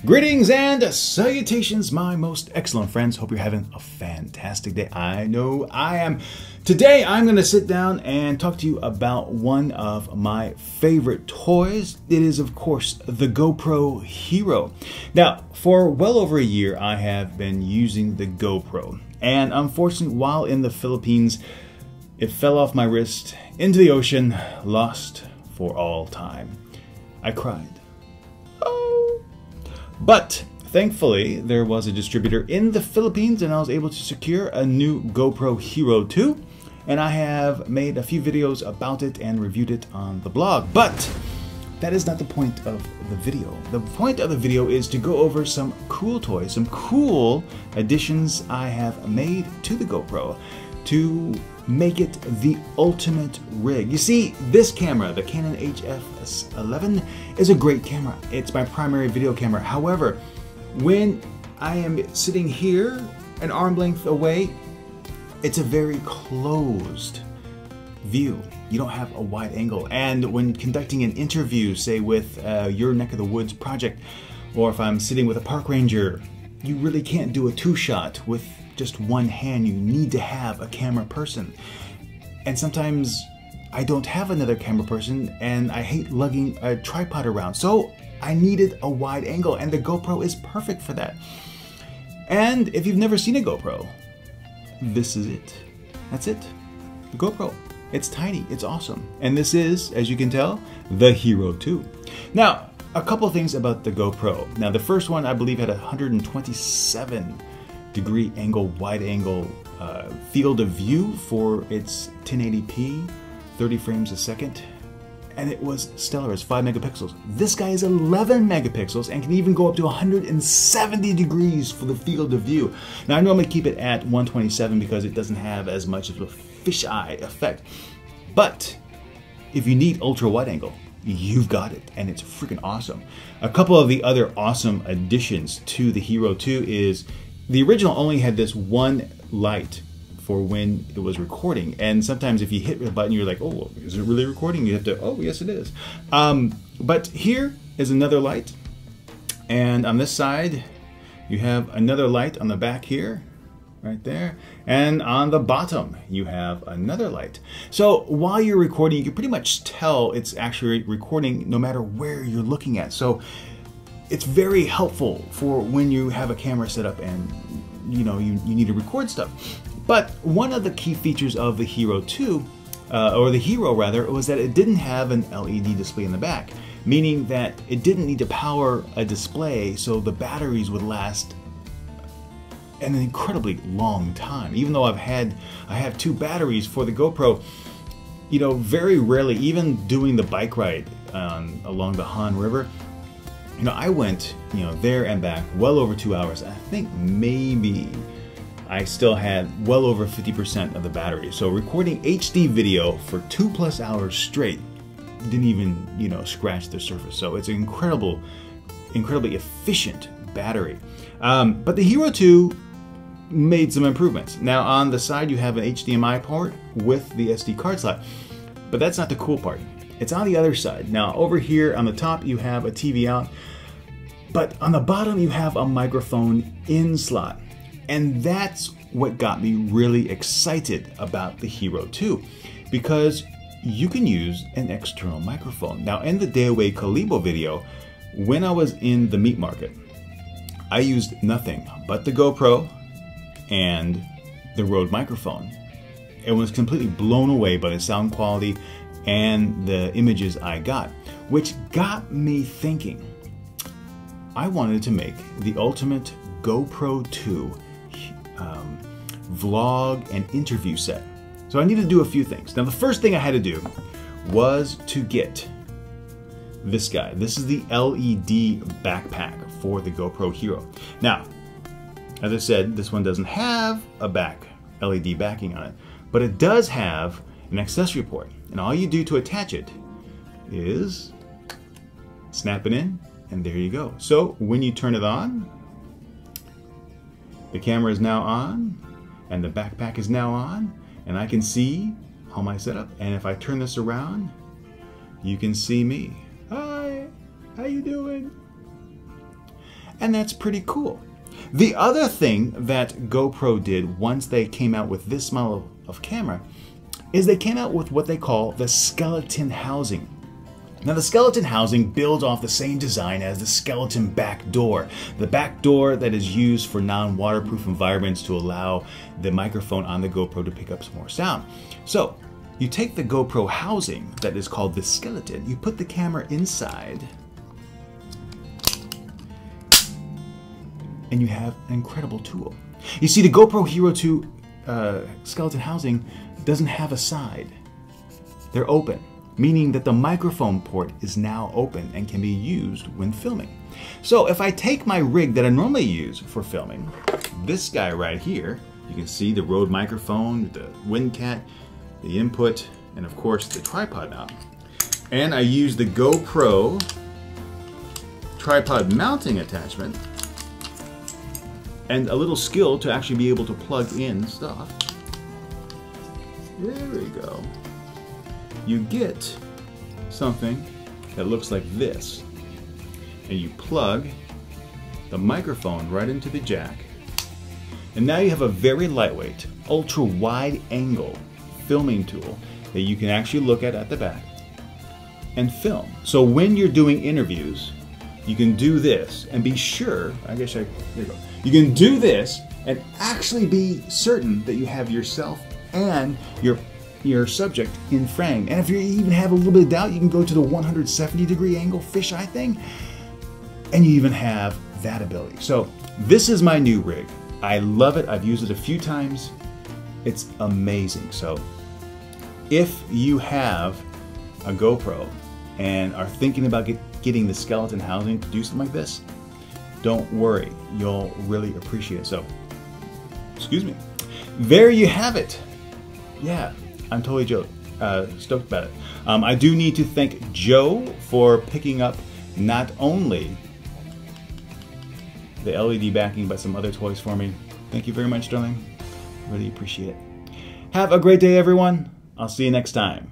Greetings and salutations, my most excellent friends. Hope you're having a fantastic day. I know I am. Today, I'm going to sit down and talk to you about one of my favorite toys. It is, of course, the GoPro Hero. Now, for well over a year, I have been using the GoPro. And unfortunately, while in the Philippines, it fell off my wrist into the ocean, lost for all time. I cried. But thankfully, there was a distributor in the Philippines and I was able to secure a new GoPro Hero2. And I have made a few videos about it and reviewed it on the blog. But that is not the point of the video. The point of the video is to go over some cool toys, some cool additions I have made to the GoPro to make it the ultimate rig. You see, this camera, the Canon HF11, is a great camera. It's my primary video camera. However, when I am sitting here an arm length away, it's a very closed view. You don't have a wide angle. And when conducting an interview, say with your neck of the woods project, or if I'm sitting with a park ranger, you really can't do a two-shot with just one hand. You need to have a camera person. And sometimes I don't have another camera person and I hate lugging a tripod around. So I needed a wide angle and the GoPro is perfect for that. And if you've never seen a GoPro, this is it. That's it. The GoPro. It's tiny. It's awesome. And this is, as you can tell, the Hero2. Now, a couple things about the GoPro. Now, the first one I believe had a 127-degree angle, wide angle field of view for its 1080p, 30 frames a second. And it was stellar. It's 5 megapixels. This guy is 11 megapixels and can even go up to 170 degrees for the field of view. Now, I normally keep it at 127 because it doesn't have as much of a fisheye effect. But if you need ultra wide angle, you've got it, and it's freaking awesome. A couple of the other awesome additions to the Hero2 is the original only had this one light for when it was recording, and sometimes if you hit the button, you're like, oh, well, is it really recording? You have to, oh, yes, it is. But here is another light, and on this side, you have another light on the back here, right there, and on the bottom, you have another light. So while you're recording, you can pretty much tell it's actually recording no matter where you're looking at. So it's very helpful for when you have a camera set up and you need to record stuff. But one of the key features of the Hero2, or the Hero rather, was that it didn't have an LED display in the back, meaning that it didn't need to power a display, so the batteries would last an incredibly long time. Even though I have two batteries for the GoPro, very rarely, even doing the bike ride along the Han River, I went, there and back well over 2 hours. I think maybe I still had well over 50% of the battery. So recording HD video for 2+ hours straight didn't even, scratch the surface. So it's an incredibly efficient battery. But the Hero2 made some improvements. Now on the side you have an HDMI port with the SD card slot, but that's not the cool part. It's on the other side. Now over here on the top you have a TV out, but on the bottom you have a microphone in slot. And that's what got me really excited about the Hero2, because you can use an external microphone. Now in the Dayaway Kalibo video, when I was in the meat market, I used nothing but the GoPro and the Rode microphone. It was completely blown away by the sound quality and the images I got, which got me thinking. I wanted to make the ultimate GoPro 2 vlog and interview set. So I needed to do a few things. Now the first thing I had to do was to get this guy. This is the LED backpack for the GoPro Hero. Now, as I said, this one doesn't have a LED backing on it, but it does have an accessory port. And all you do to attach it is snap it in, and there you go. So when you turn it on, the camera is now on, and the backpack is now on, and I can see all my setup. And if I turn this around, you can see me. Hi, how you doing? And that's pretty cool. The other thing that GoPro did once they came out with this model of camera is they came out with what they call the skeleton housing. Now the skeleton housing builds off the same design as the skeleton back door. The back door that is used for non-waterproof environments to allow the microphone on the GoPro to pick up some more sound. So you take the GoPro housing that is called the skeleton, you put the camera inside, and you have an incredible tool. You see, the GoPro Hero2 skeleton housing doesn't have a side. They're open, meaning that the microphone port is now open and can be used when filming. So if I take my rig that I normally use for filming, this guy right here, you can see the Rode microphone, the WinCat, the input, and of course the tripod mount. And I use the GoPro tripod mounting attachment and a little skill to actually be able to plug in stuff. There we go. You get something that looks like this, and you plug the microphone right into the jack, and now you have a very lightweight, ultra wide angle filming tool that you can actually look at the back and film. So when you're doing interviews, you can do this and be sure, there you go. You can do this and actually be certain that you have yourself and your subject in frame. And if you even have a little bit of doubt, you can go to the 170-degree angle fisheye thing, and you even have that ability. So this is my new rig. I love it. I've used it a few times. It's amazing. So if you have a GoPro and are thinking about getting the skeleton housing to do something like this, don't worry, you'll really appreciate it. So, excuse me. There you have it. Yeah, I'm totally stoked about it. I do need to thank Joe for picking up not only the LED backing, but some other toys for me. Thank you very much, darling. Really appreciate it. Have a great day, everyone. I'll see you next time.